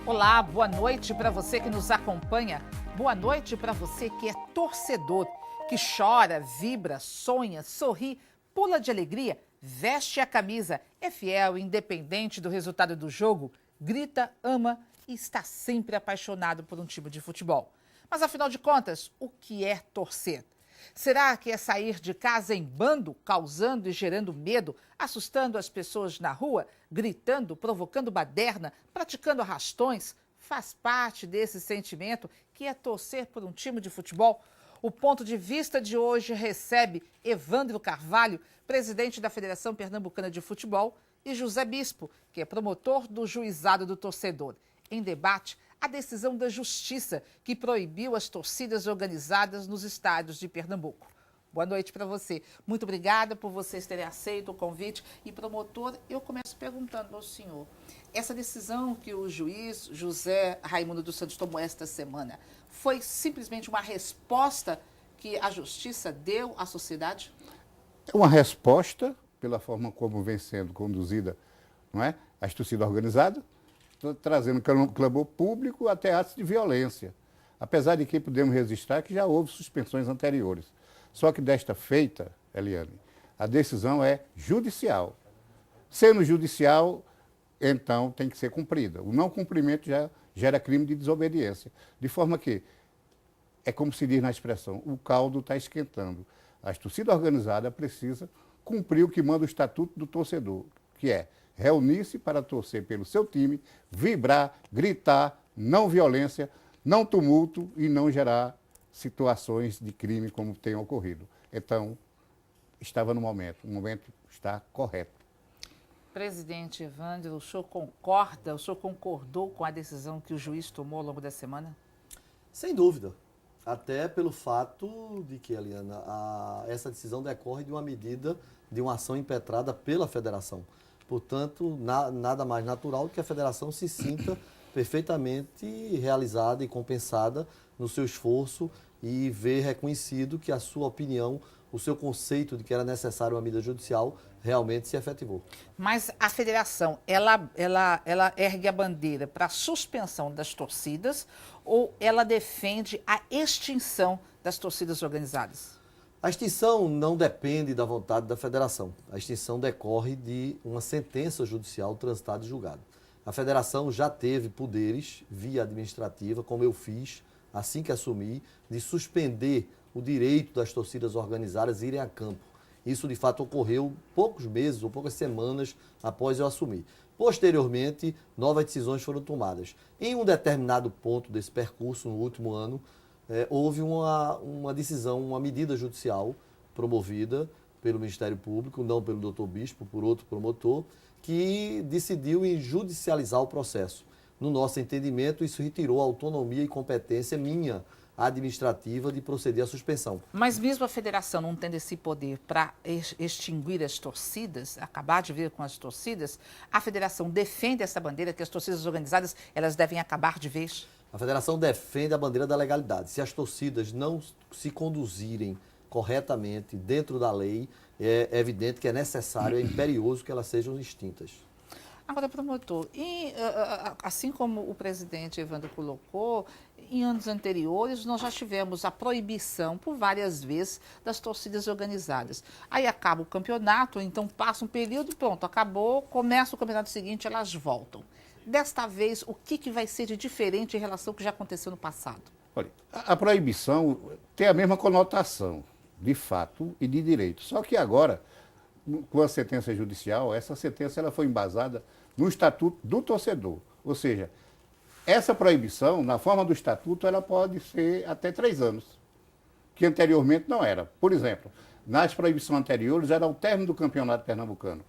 Olá, boa noite para você que nos acompanha. Boa noite para você que é torcedor, que chora, vibra, sonha, sorri, pula de alegria, veste a camisa, é fiel, independente do resultado do jogo, grita, ama e está sempre apaixonado por um time de futebol. Mas afinal de contas, o que é torcer? Será que é sair de casa em bando, causando e gerando medo, assustando as pessoas na rua, gritando, provocando baderna, praticando arrastões? Faz parte desse sentimento que é torcer por um time de futebol? O ponto de vista de hoje recebe Evandro Carvalho, presidente da Federação Pernambucana de Futebol, e José Bispo, que é promotor do Juizado do Torcedor. Em debate, a decisão da Justiça que proibiu as torcidas organizadas nos estádios de Pernambuco. Boa noite para você. Muito obrigada por vocês terem aceito o convite. E, promotor, eu começo perguntando ao senhor, essa decisão que o juiz José Raimundo dos Santos tomou esta semana foi simplesmente uma resposta que a Justiça deu à sociedade? Uma resposta pela forma como vem sendo conduzida, não é? As torcidas organizadas, trazendo clamor público até atos de violência. Apesar de que podemos registrar que já houve suspensões anteriores. Só que desta feita, Eliane, a decisão é judicial. Sendo judicial, então tem que ser cumprida. O não cumprimento já gera crime de desobediência. De forma que, é como se diz na expressão, o caldo está esquentando. A torcida organizada precisa cumprir o que manda o Estatuto do Torcedor, que é reunir-se para torcer pelo seu time, vibrar, gritar, não violência, não tumulto e não gerar situações de crime como tem ocorrido. Então, estava no momento, o momento está correto. Presidente Evandro, o senhor concorda, o senhor concordou com a decisão que o juiz tomou ao longo da semana? Sem dúvida. Até pelo fato de que, Eliana, essa decisão decorre de uma medida, de uma ação impetrada pela federação. Portanto, nada mais natural do que a federação se sinta perfeitamente realizada e compensada no seu esforço e ver reconhecido que a sua opinião, o seu conceito de que era necessária uma medida judicial, realmente se efetivou. Mas a federação, ela ergue a bandeira para a suspensão das torcidas ou ela defende a extinção das torcidas organizadas? A extinção não depende da vontade da federação. A extinção decorre de uma sentença judicial transitada e julgada. A federação já teve poderes, via administrativa, como eu fiz, assim que assumi, de suspender o direito das torcidas organizadas irem a campo. Isso, de fato, ocorreu poucos meses ou poucas semanas após eu assumir. Posteriormente, novas decisões foram tomadas. Em um determinado ponto desse percurso, no último ano, houve uma decisão, uma medida judicial promovida pelo Ministério Público, não pelo Dr. Bispo, por outro promotor, que decidiu em judicializar o processo. No nosso entendimento, isso retirou a autonomia e competência minha, administrativa, de proceder à suspensão. Mas mesmo a federação não tendo esse poder para extinguir as torcidas, acabar de ver com as torcidas, a federação defende essa bandeira que as torcidas organizadas elas devem acabar de vez? A federação defende a bandeira da legalidade. Se as torcidas não se conduzirem corretamente dentro da lei, é evidente que é necessário, é imperioso que elas sejam extintas. Agora, promotor, assim como o presidente Evandro colocou, em anos anteriores nós já tivemos a proibição por várias vezes das torcidas organizadas. Aí acaba o campeonato, então passa um período, pronto, acabou, começa o campeonato seguinte, elas voltam. Desta vez, o que vai ser de diferente em relação ao que já aconteceu no passado? Olha, a proibição tem a mesma conotação de fato e de direito. Só que agora, com a sentença judicial, essa sentença ela foi embasada no Estatuto do Torcedor. Ou seja, essa proibição, na forma do Estatuto, ela pode ser até 3 anos, que anteriormente não era. Por exemplo, nas proibições anteriores era o término do Campeonato Pernambucano.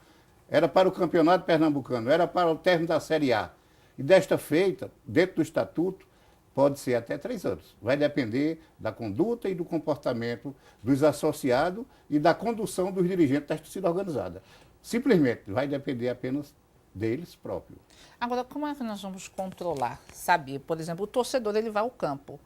Era para o Campeonato Pernambucano, era para o término da Série A. E desta feita, dentro do Estatuto, pode ser até 3 anos. Vai depender da conduta e do comportamento dos associados e da condução dos dirigentes da torcida organizada. Simplesmente vai depender apenas deles próprios. Agora, como é que nós vamos controlar? Saber, por exemplo, o torcedor ele vai ao campo.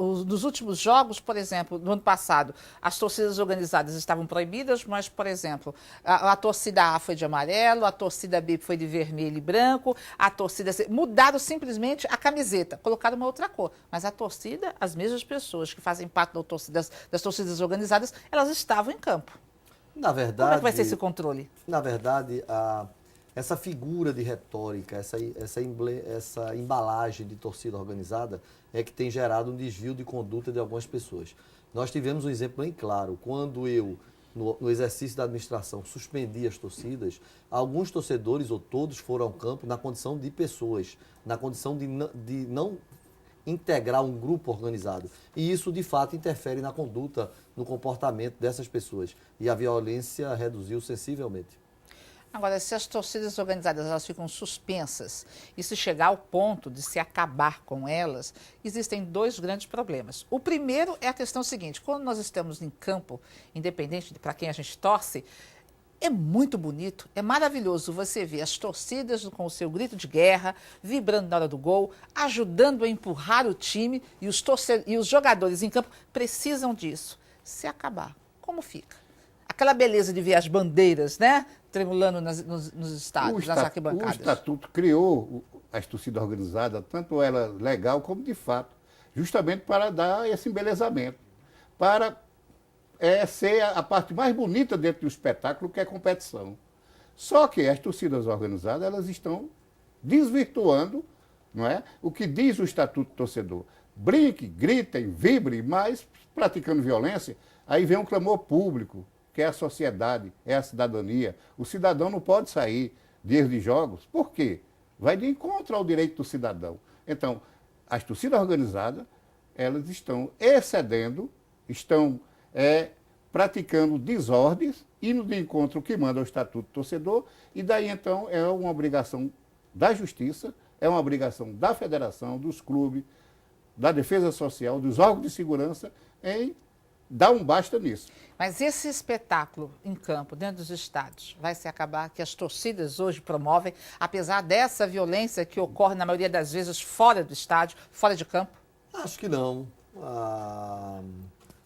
Nos últimos jogos, por exemplo, no ano passado, as torcidas organizadas estavam proibidas, mas, por exemplo, a torcida A foi de amarelo, a torcida B foi de vermelho e branco, a torcida C... Mudaram simplesmente a camiseta, colocaram uma outra cor. Mas a torcida, as mesmas pessoas que fazem parte das torcidas organizadas, elas estavam em campo. Na verdade, como é que vai ser esse controle? Na verdade, essa figura de retórica, essa embalagem de torcida organizada é que tem gerado um desvio de conduta de algumas pessoas. Nós tivemos um exemplo bem claro. Quando eu, no exercício da administração, suspendi as torcidas, alguns torcedores, ou todos, foram ao campo na condição de pessoas, na condição de não integrar um grupo organizado. E isso, de fato, interfere na conduta, no comportamento dessas pessoas. E a violência reduziu sensivelmente. Agora, se as torcidas organizadas elas ficam suspensas e se chegar ao ponto de se acabar com elas, existem dois grandes problemas. O primeiro é a questão seguinte: quando nós estamos em campo, independente de para quem a gente torce, é muito bonito, é maravilhoso você ver as torcidas com o seu grito de guerra, vibrando na hora do gol, ajudando a empurrar o time, e os jogadores em campo precisam disso. Se acabar, como fica? Aquela beleza de ver as bandeiras, né, tremulando nos estádios, nas arquibancadas. O Estatuto criou as torcidas organizadas, tanto ela legal como de fato, justamente para dar esse embelezamento, para ser a parte mais bonita dentro do espetáculo, que é a competição. Só que as torcidas organizadas, elas estão desvirtuando, não é, o que diz o Estatuto do Torcedor. Brinque, gritem, vibrem, mas praticando violência, aí vem um clamor público, que é a sociedade, é a cidadania. O cidadão não pode sair dias de jogos. Por quê? Vai de encontro ao direito do cidadão. Então, as torcidas organizadas, elas estão excedendo, estão praticando desordens, indo de encontro ao que manda o Estatuto do Torcedor, e daí, então, é uma obrigação da Justiça, é uma obrigação da Federação, dos clubes, da Defesa Social, dos órgãos de segurança, em dar um basta nisso. Mas esse espetáculo em campo, dentro dos estádios, vai se acabar, que as torcidas hoje promovem, apesar dessa violência que ocorre, na maioria das vezes, fora do estádio, fora de campo? Acho que não.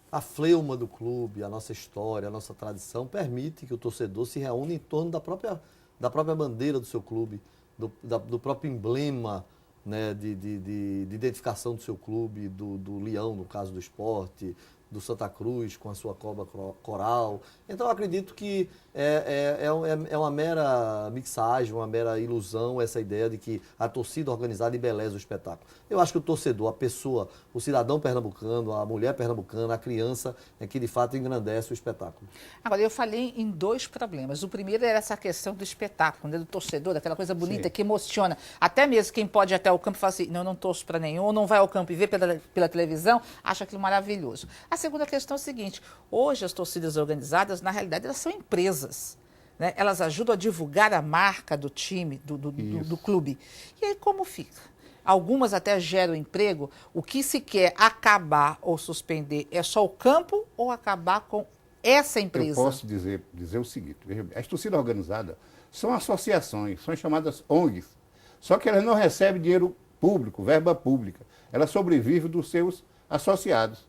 A fleuma do clube, a nossa história, a nossa tradição permite que o torcedor se reúna em torno da própria bandeira do seu clube, do próprio emblema, né, de identificação do seu clube, do leão, no caso do esporte, do Santa Cruz com a sua cobra coral. Então, eu acredito que é uma mera mixagem, uma mera ilusão essa ideia de que a torcida organizada embeleza o espetáculo. Eu acho que o torcedor, a pessoa, o cidadão pernambucano, a mulher pernambucana, a criança, é que de fato engrandece o espetáculo. Agora, eu falei em dois problemas. O primeiro era essa questão do espetáculo, né, do torcedor, daquela coisa bonita. Sim. Que emociona. Até mesmo quem pode ir até o campo e fala assim, não torço para nenhum, ou não vai ao campo e vê pela televisão, acha aquilo maravilhoso. A segunda questão é a seguinte: hoje as torcidas organizadas, na realidade, elas são empresas, né? Elas ajudam a divulgar a marca do time, do clube. E aí como fica? Algumas até geram emprego. O que se quer acabar ou suspender é só o campo ou acabar com essa empresa? Eu posso dizer o seguinte: as torcidas organizadas são associações, são chamadas ONGs, só que elas não recebem dinheiro público, verba pública. Elas sobrevivem dos seus associados.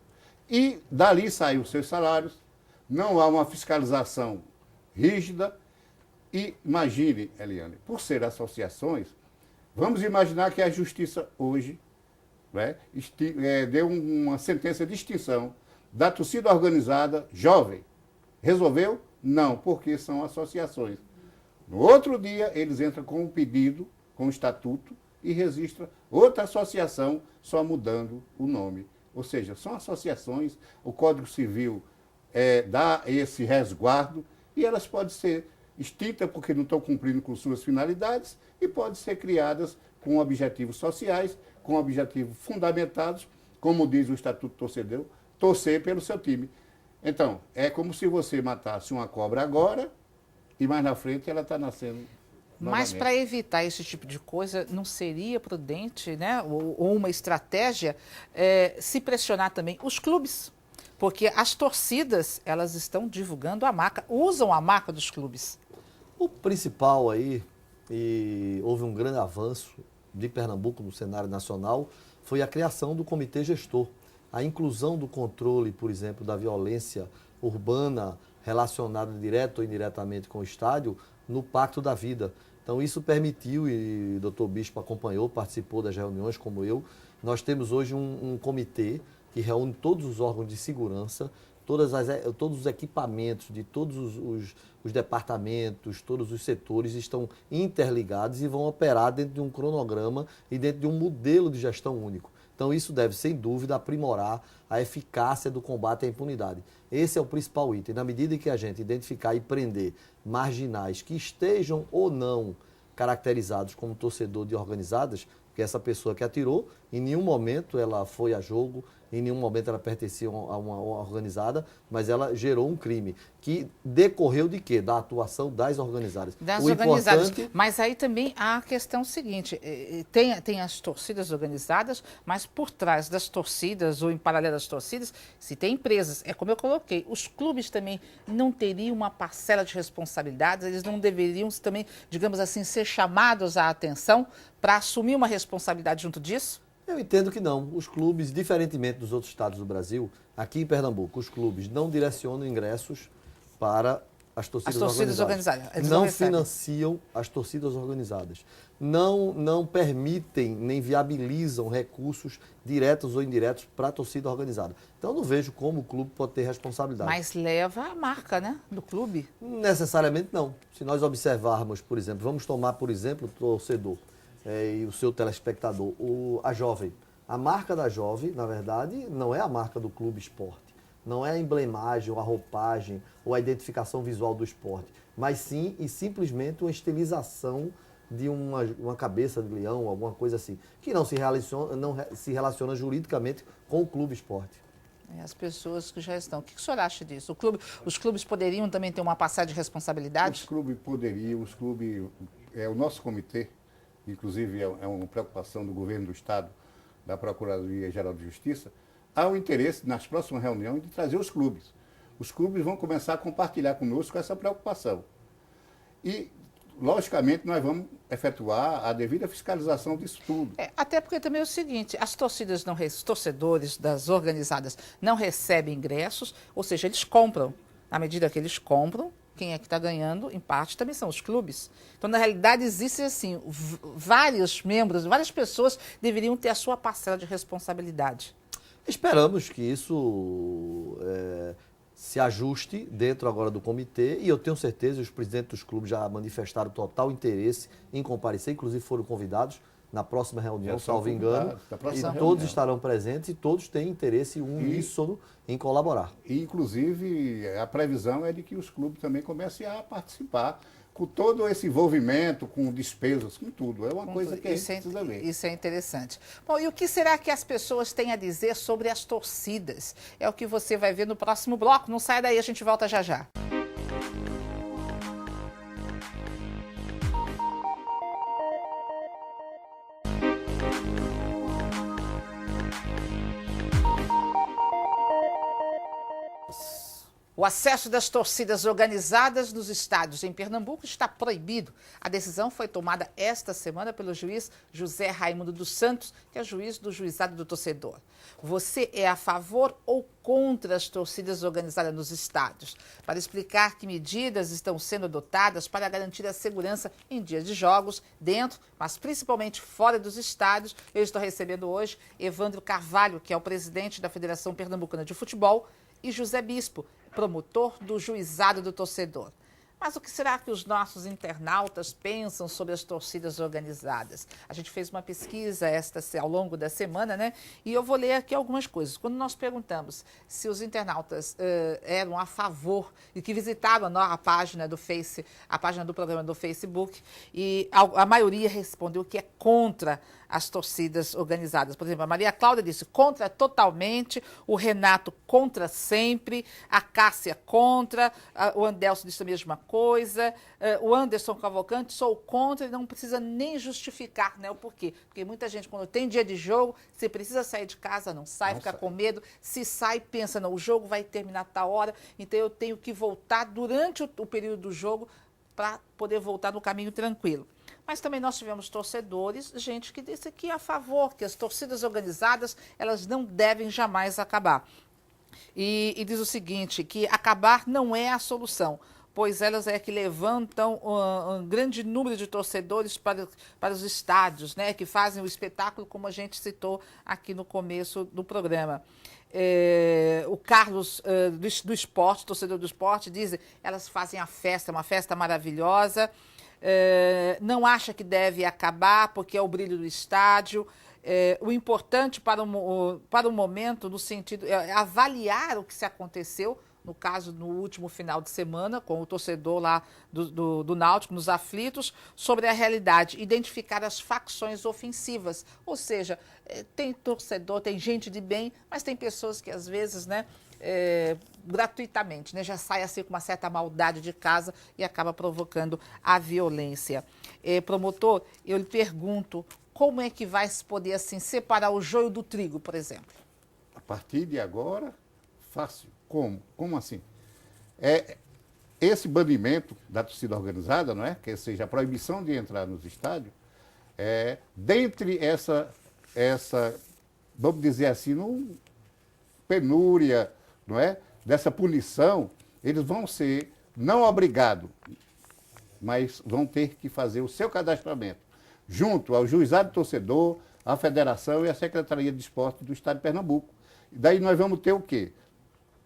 E dali saem os seus salários, não há uma fiscalização rígida. E imagine, Eliane, por ser associações, vamos imaginar que a Justiça hoje, né, deu uma sentença de extinção da torcida organizada jovem. Resolveu? Não, porque são associações. No outro dia, eles entram com um pedido, com um estatuto, e registram outra associação, só mudando o nome. Ou seja, são associações, o Código Civil dá esse resguardo e elas podem ser extintas porque não estão cumprindo com suas finalidades e podem ser criadas com objetivos sociais, com objetivos fundamentados, como diz o Estatuto do Torcedor, torcer pelo seu time. Então, é como se você matasse uma cobra agora e mais na frente ela está nascendo. Mas para evitar esse tipo de coisa, não seria prudente, né, ou uma estratégia, se pressionar também os clubes? Porque as torcidas, elas estão divulgando a marca, usam a marca dos clubes. O principal aí, e houve um grande avanço de Pernambuco no cenário nacional, foi a criação do comitê gestor. A inclusão do controle, por exemplo, da violência urbana relacionada direto ou indiretamente com o estádio no Pacto da Vida. Então isso permitiu, e o doutor Bispo acompanhou, participou das reuniões como eu, nós temos hoje um comitê que reúne todos os órgãos de segurança, todos os equipamentos de todos os departamentos, todos os setores estão interligados e vão operar dentro de um cronograma e dentro de um modelo de gestão único. Então isso deve, sem dúvida, aprimorar a eficácia do combate à impunidade. Esse é o principal item. Na medida em que a gente identificar e prender marginais que estejam ou não caracterizados como torcedor de organizadas, porque essa pessoa que atirou, em nenhum momento ela foi a jogo, em nenhum momento ela pertencia a uma organizada, mas ela gerou um crime que decorreu de quê? Da atuação das organizadas. Das organizadas. Mas aí também há a questão seguinte, tem as torcidas organizadas, mas por trás das torcidas ou em paralelo às torcidas, se tem empresas, é como eu coloquei, os clubes também não teriam uma parcela de responsabilidades, eles não deveriam também, digamos assim, ser chamados à atenção para assumir uma responsabilidade junto disso? Eu entendo que não. Os clubes, diferentemente dos outros estados do Brasil, aqui em Pernambuco, os clubes não direcionam ingressos para as torcidas organizadas. Eles não financiam as torcidas organizadas. Não permitem nem viabilizam recursos diretos ou indiretos para a torcida organizada. Então, eu não vejo como o clube pode ter responsabilidade. Mas leva a marca, né, do clube? Necessariamente não. Se nós observarmos, por exemplo, vamos tomar, por exemplo, o torcedor. E o seu telespectador, a Jovem. A marca da Jovem, na verdade, não é a marca do Clube Esporte. Não é a emblemagem, ou a roupagem, ou a identificação visual do esporte. Mas sim e simplesmente uma estilização de uma cabeça de leão, alguma coisa assim, que não se relaciona juridicamente com o Clube Esporte. As pessoas que já estão. O que o senhor acha disso? Os clubes poderiam também ter uma passagem de responsabilidade? Os clubes poderiam, o nosso comitê, inclusive é uma preocupação do governo do Estado, da Procuradoria-Geral de Justiça, há o interesse, nas próximas reuniões, de trazer os clubes. Os clubes vão começar a compartilhar conosco essa preocupação. E, logicamente, nós vamos efetuar a devida fiscalização disso tudo. Até porque também é o seguinte, os torcedores das organizadas não recebem ingressos, ou seja, eles compram. À medida que eles compram, quem é que está ganhando, em parte, também são os clubes. Então, na realidade, existem, assim, vários membros, várias pessoas deveriam ter a sua parcela de responsabilidade. Esperamos que isso se ajuste dentro agora do comitê e eu tenho certeza, os presidentes dos clubes já manifestaram total interesse em comparecer, inclusive foram convidados na próxima reunião, salvo engano, e todos estarão presentes e todos têm interesse uníssono em colaborar. E, inclusive, a previsão é de que os clubes também comecem a participar com todo esse envolvimento, com despesas, com tudo. É uma coisa que a gente precisa ver. Isso é interessante. Bom, e o que será que as pessoas têm a dizer sobre as torcidas? É o que você vai ver no próximo bloco. Não sai daí, a gente volta já já. O acesso das torcidas organizadas nos estádios em Pernambuco está proibido. A decisão foi tomada esta semana pelo juiz José Raimundo dos Santos, que é juiz do Juizado do Torcedor. Você é a favor ou contra as torcidas organizadas nos estádios? Para explicar que medidas estão sendo adotadas para garantir a segurança em dias de jogos, dentro, mas principalmente fora dos estádios, eu estou recebendo hoje Evandro Carvalho, que é o presidente da Federação Pernambucana de Futebol, e José Bispo, promotor do Juizado do Torcedor. Mas o que será que os nossos internautas pensam sobre as torcidas organizadas? A gente fez uma pesquisa ao longo da semana, né? E eu vou ler aqui algumas coisas. Quando nós perguntamos se os internautas eram a favor e que visitaram a página do a página do programa do Facebook, e a maioria respondeu que é contra as torcidas organizadas. Por exemplo, a Maria Cláudia disse contra totalmente, o Renato contra sempre, a Cássia contra, o Andelson disse a mesma coisa, o Anderson Cavalcante sou contra e não precisa nem justificar, né, o porquê. Porque muita gente, quando tem dia de jogo, se precisa sair de casa, não sai, fica com medo. Se sai, pensa, não, o jogo vai terminar tal hora, então eu tenho que voltar durante o período do jogo para poder voltar no caminho tranquilo. Mas também nós tivemos torcedores, gente que disse que é a favor, que as torcidas organizadas, elas não devem jamais acabar. E diz o seguinte, que acabar não é a solução, pois elas é que levantam um grande número de torcedores para os estádios, né, que fazem o espetáculo, como a gente citou aqui no começo do programa. O Carlos do esporte, torcedor do esporte, diz que elas fazem a festa, uma festa maravilhosa, não acha que deve acabar porque é o brilho do estádio. O importante para o momento, no sentido, é avaliar o que se aconteceu, no caso, no último final de semana, com o torcedor lá do Náutico, nos aflitos, sobre a realidade, identificar as facções ofensivas. Ou seja, tem torcedor, tem gente de bem, mas tem pessoas que, às vezes, né, gratuitamente, né, já sai assim com uma certa maldade de casa e acaba provocando a violência. Promotor, eu lhe pergunto, como é que vai se poder, assim, separar o joio do trigo, por exemplo? A partir de agora, fácil. Como? Como assim? Esse banimento da torcida organizada, não é? Que seja a proibição de entrar nos estádios, dentre essa, vamos dizer assim, penúria, não é? Dessa punição, eles vão ser, não obrigados, mas vão ter que fazer o seu cadastramento, junto ao juizado torcedor, à federação e à Secretaria de Esporte do Estado de Pernambuco. E daí nós vamos ter o quê?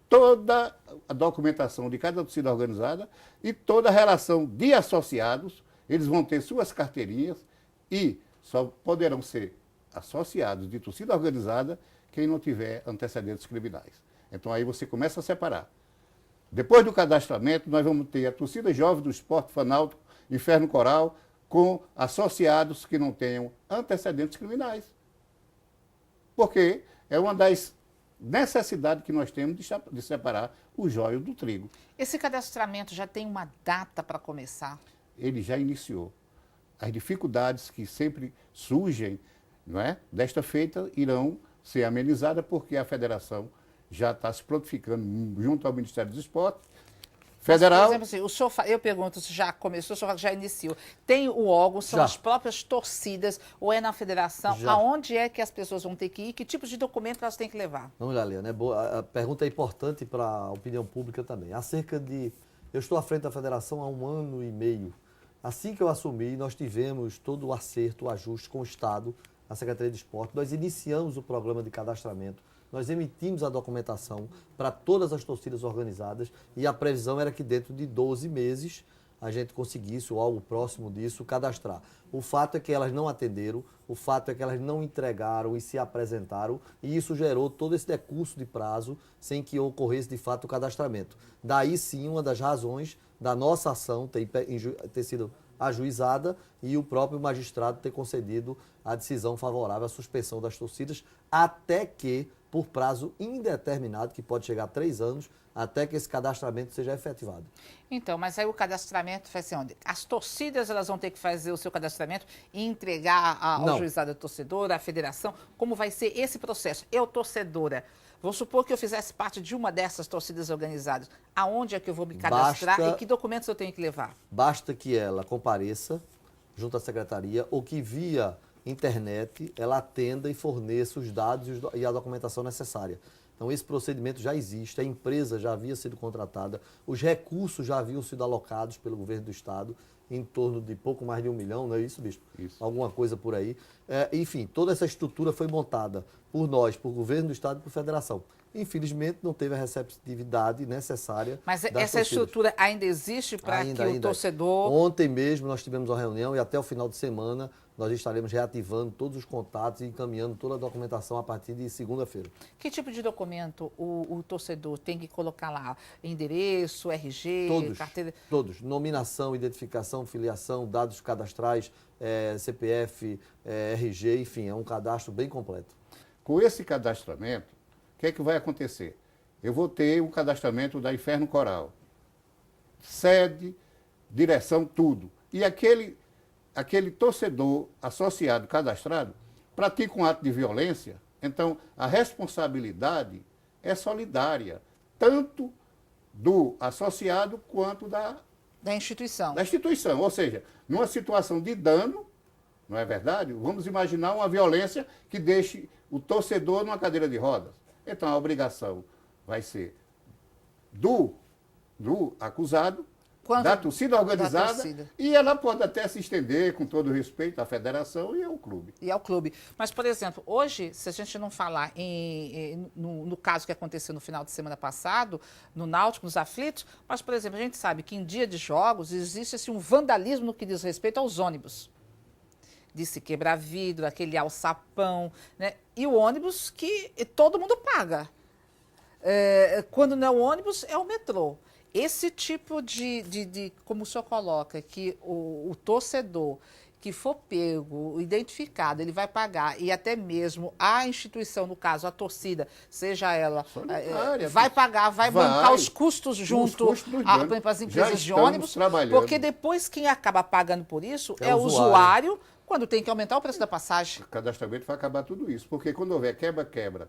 Toda a documentação de cada torcida organizada e toda a relação de associados, eles vão ter suas carteirinhas e só poderão ser associados de torcida organizada quem não tiver antecedentes criminais. Então aí você começa a separar. Depois do cadastramento, nós vamos ter a torcida jovem do esporte fanáutico, Inferno Coral, com associados que não tenham antecedentes criminais. Porque é uma das necessidade que nós temos de separar o joio do trigo. Esse cadastramento já tem uma data para começar? Ele já iniciou. As dificuldades que sempre surgem, não é, desta feita irão ser amenizadas porque a federação já está se prontificando junto ao Ministério dos Esportes. Federal. Mas, por exemplo, assim, eu pergunto se já começou, o senhor já iniciou. Tem o órgão, são as próprias torcidas, ou é na federação? Já. Aonde é que as pessoas vão ter que ir? Que tipo de documento elas têm que levar? Vamos lá, Liana. A pergunta é importante para a opinião pública também. Eu estou à frente da federação há 1 ano e meio. Assim que eu assumi, nós tivemos todo o acerto, o ajuste com o Estado, a Secretaria de Esporte. Nós iniciamos o programa de cadastramento. Nós emitimos a documentação para todas as torcidas organizadas e a previsão era que dentro de 12 meses a gente conseguisse, ou algo próximo disso, cadastrar. O fato é que elas não atenderam, o fato é que elas não entregaram e se apresentaram, e isso gerou todo esse decurso de prazo sem que ocorresse de fato o cadastramento. Daí sim, uma das razões da nossa ação ter sido ajuizada e o próprio magistrado ter concedido a decisão favorável à suspensão das torcidas, até que, por prazo indeterminado, que pode chegar a 3 anos, até que esse cadastramento seja efetivado. Então, mas aí o cadastramento vai ser onde? As torcidas elas vão ter que fazer o seu cadastramento e entregar ao juizado torcedor, à federação? Como vai ser esse processo? Eu, torcedora, vamos supor que eu fizesse parte de uma dessas torcidas organizadas. Aonde é que eu vou me cadastrar e que documentos eu tenho que levar? Basta que ela compareça junto à secretaria ou que via internet ela atenda e forneça os dados e a documentação necessária. Então, esse procedimento já existe, a empresa já havia sido contratada, os recursos já haviam sido alocados pelo governo do Estado, em torno de pouco mais de 1 milhão, não é isso, bispo? Isso. Alguma coisa por aí. Enfim, toda essa estrutura foi montada por nós, por governo do Estado e por federação. Infelizmente, não teve a receptividade necessária. Mas essa estrutura ainda existe para que o torcedor... Ontem mesmo nós tivemos uma reunião e até o final de semana nós estaremos reativando todos os contatos e encaminhando toda a documentação a partir de segunda-feira. Que tipo de documento o torcedor tem que colocar lá? Endereço, RG, carteira? Todos. Nominação, identificação, filiação, dados cadastrais, CPF, RG, enfim, é um cadastro bem completo. Com esse cadastramento, o que é que vai acontecer? Eu vou ter um cadastramento da Inferno Coral. Sede, direção, tudo. E aquele torcedor associado, cadastrado, pratica um ato de violência, então a responsabilidade é solidária, tanto do associado quanto da Da instituição. Da instituição. Ou seja, numa situação de dano, não é verdade? Vamos imaginar uma violência que deixe o torcedor numa cadeira de rodas. Então, a obrigação vai ser do acusado, da torcida organizada, da torcida. E ela pode até se estender, com todo respeito, à federação e ao clube. E ao clube. Mas, por exemplo, hoje, se a gente não falar no caso que aconteceu no final de semana passado, no Náutico, nos aflitos, mas, por exemplo, a gente sabe que em dia de jogos existe assim, um vandalismo no que diz respeito aos ônibus. De se quebrar vidro, aquele alçapão, né? E o ônibus que todo mundo paga. Quando não é o ônibus, é o metrô. Esse tipo como o senhor coloca, que o torcedor que for pego, identificado, ele vai pagar, e até mesmo a instituição, no caso, a torcida, seja ela, vai pagar, vai bancar os custos junto às empresas de ônibus, porque depois quem acaba pagando por isso é o usuário, quando tem que aumentar o preço da passagem. O cadastramento vai acabar tudo isso, porque quando houver quebra-quebra,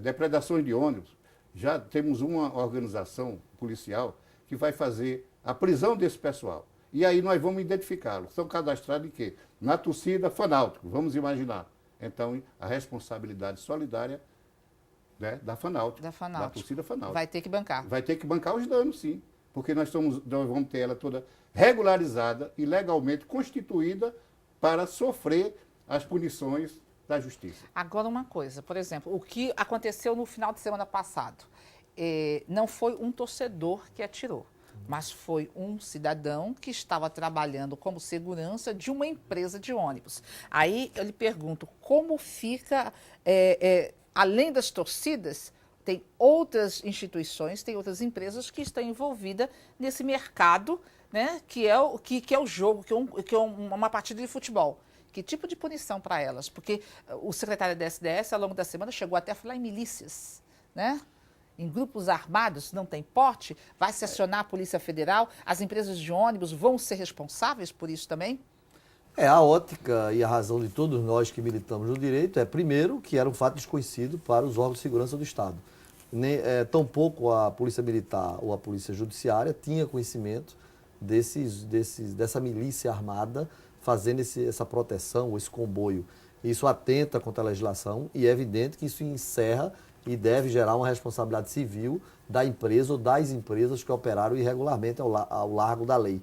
depredações de ônibus, já temos uma organização policial que vai fazer a prisão desse pessoal. E aí nós vamos identificá-los. São cadastrados em quê? Na torcida Fanáutico, vamos imaginar. Então, a responsabilidade solidária, né, da Fanáutico, da torcida Fanáutico. Vai ter que bancar. Vai ter que bancar os danos, sim. Porque nós vamos ter ela toda regularizada e legalmente constituída para sofrer as punições da justiça. Agora uma coisa, por exemplo, o que aconteceu no final de semana passado, não foi um torcedor que atirou, mas foi um cidadão que estava trabalhando como segurança de uma empresa de ônibus. Aí eu lhe pergunto, como fica, além das torcidas, tem outras instituições, tem outras empresas que estão envolvidas nesse mercado, né, que é o jogo, que é uma partida de futebol. Que tipo de punição para elas? Porque o secretário da SDS, ao longo da semana, chegou até a falar em milícias, né? Em grupos armados, não tem porte, vai se acionar a Polícia Federal, as empresas de ônibus vão ser responsáveis por isso também? A ótica e a razão de todos nós que militamos no direito primeiro, que era um fato desconhecido para os órgãos de segurança do Estado. Tampouco a Polícia Militar ou a Polícia Judiciária tinha conhecimento dessa milícia armada fazendo essa proteção, esse comboio. Isso atenta contra a legislação e é evidente que isso encerra e deve gerar uma responsabilidade civil da empresa ou das empresas que operaram irregularmente ao largo da lei.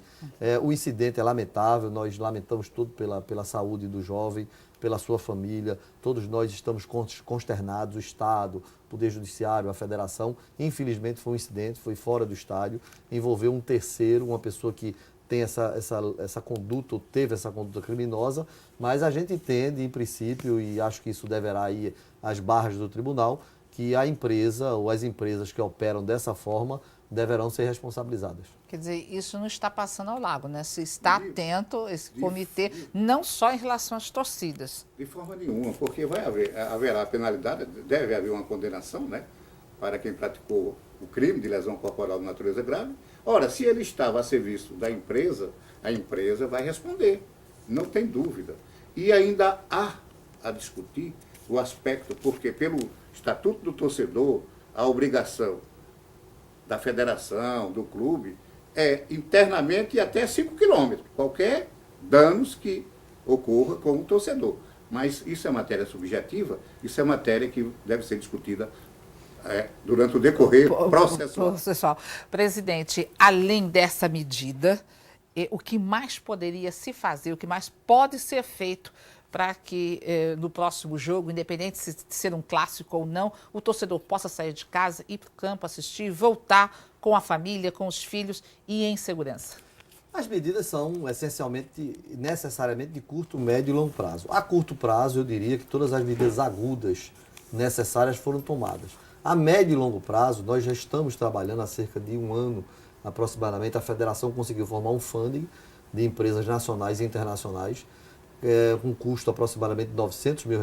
O incidente é lamentável, nós lamentamos tudo pela saúde do jovem, pela sua família, todos nós estamos consternados, o Estado, o Poder Judiciário, a Federação. Infelizmente foi um incidente, foi fora do estádio, envolveu um terceiro, uma pessoa que tem essa conduta, ou teve essa conduta criminosa, mas a gente entende, em princípio, e acho que isso deverá ir às barras do tribunal, que a empresa ou as empresas que operam dessa forma deverão ser responsabilizadas. Quer dizer, isso não está passando ao largo, né? Se está atento esse comitê, não só em relação às torcidas. De forma nenhuma, porque haverá penalidade, deve haver uma condenação, né, para quem praticou o crime de lesão corporal de natureza grave. Ora, se ele estava a serviço da empresa, a empresa vai responder, não tem dúvida. E ainda há a discutir o aspecto, porque pelo Estatuto do Torcedor, a obrigação da federação, do clube, é internamente até 5 quilômetros, qualquer danos que ocorra com o torcedor. Mas isso é matéria subjetiva, isso é matéria que deve ser discutida durante o decorrer processual. Presidente, além dessa medida, o que mais poderia se fazer, o que mais pode ser feito para que no próximo jogo, independente de ser um clássico ou não, o torcedor possa sair de casa, ir para o campo, assistir, voltar com a família, com os filhos e em segurança? As medidas são necessariamente de curto, médio e longo prazo. A curto prazo, eu diria que todas as medidas agudas necessárias foram tomadas. A médio e longo prazo, nós já estamos trabalhando há cerca de um ano, aproximadamente. A federação conseguiu formar um funding de empresas nacionais e internacionais, com um custo aproximadamente de R$900 mil,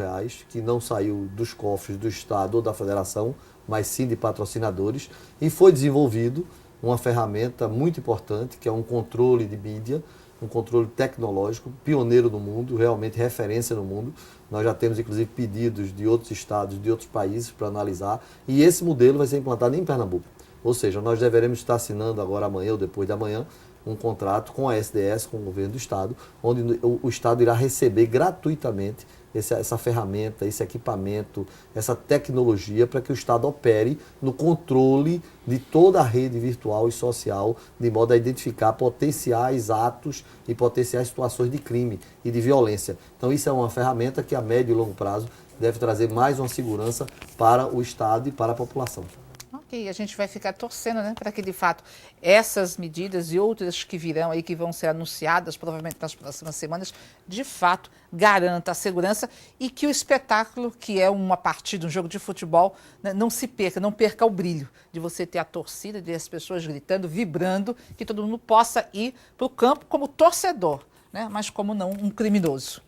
que não saiu dos cofres do Estado ou da federação, mas sim de patrocinadores, e foi desenvolvido uma ferramenta muito importante, que é um controle de mídia, um controle tecnológico, pioneiro no mundo, realmente referência no mundo. Nós já temos, inclusive, pedidos de outros estados, de outros países para analisar, e esse modelo vai ser implantado em Pernambuco. Ou seja, nós deveremos estar assinando agora amanhã ou depois de amanhã um contrato com a SDS, com o governo do Estado, onde o Estado irá receber gratuitamente essa ferramenta, esse equipamento, essa tecnologia para que o Estado opere no controle de toda a rede virtual e social, de modo a identificar potenciais atos e potenciais situações de crime e de violência. Então isso é uma ferramenta que a médio e longo prazo deve trazer mais uma segurança para o Estado e para a população. Ok, a gente vai ficar torcendo, né, para que de fato essas medidas e outras que virão aí, que vão ser anunciadas provavelmente nas próximas semanas, de fato garanta a segurança e que o espetáculo, que é uma partida, um jogo de futebol, né, não se perca, não perca o brilho de você ter a torcida, de as pessoas gritando, vibrando, que todo mundo possa ir para o campo como torcedor, né, mas como não um criminoso.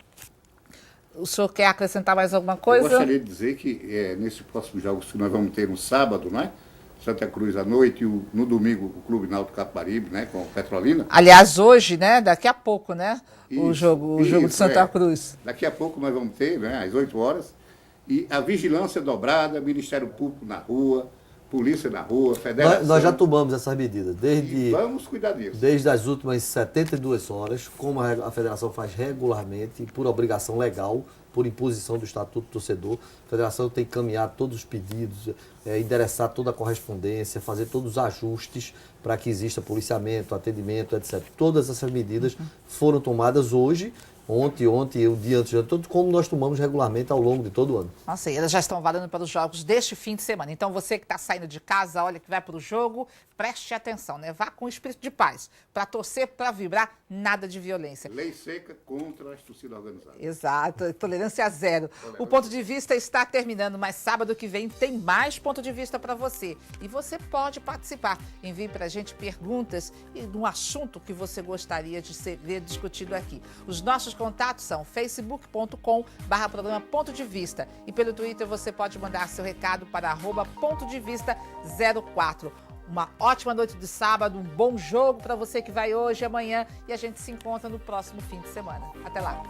O senhor quer acrescentar mais alguma coisa? Eu gostaria de dizer que nesses próximos jogos que nós vamos ter no sábado, né? Santa Cruz à noite e no domingo o Clube Náutico Capibaribe, né? Com o Petrolina. Aliás, hoje, né? Daqui a pouco, né? O Isso, jogo de Santa Cruz. Daqui a pouco nós vamos ter, né? Às 8 horas. E a vigilância dobrada, Ministério Público na rua, Polícia na rua, Federação. Nós já tomamos essas medidas. Vamos cuidar disso. Desde as últimas 72 horas, como a Federação faz regularmente, por obrigação legal, por imposição do Estatuto do Torcedor. A Federação tem que caminhar todos os pedidos, endereçar toda a correspondência, fazer todos os ajustes para que exista policiamento, atendimento, etc. Todas essas medidas foram tomadas hoje, ontem, o dia antes, como nós tomamos regularmente ao longo de todo o ano. Nossa, e elas já estão valendo para os jogos deste fim de semana. Então, você que está saindo de casa, olha, que vai para o jogo, preste atenção, né? Vá com espírito de paz, para torcer, para vibrar, nada de violência. Lei seca contra as torcidas organizadas. Exato, tolerância zero. O Ponto de Vista está terminando, mas sábado que vem tem mais Ponto de Vista para você. E você pode participar. Envie para a gente perguntas e um assunto que você gostaria de ver discutido aqui. Os nossos contatos são facebook.com/programa Ponto de Vista. E pelo Twitter você pode mandar seu recado para @PontoDeVista04. Uma ótima noite de sábado, um bom jogo para você que vai hoje e amanhã. E a gente se encontra no próximo fim de semana. Até lá!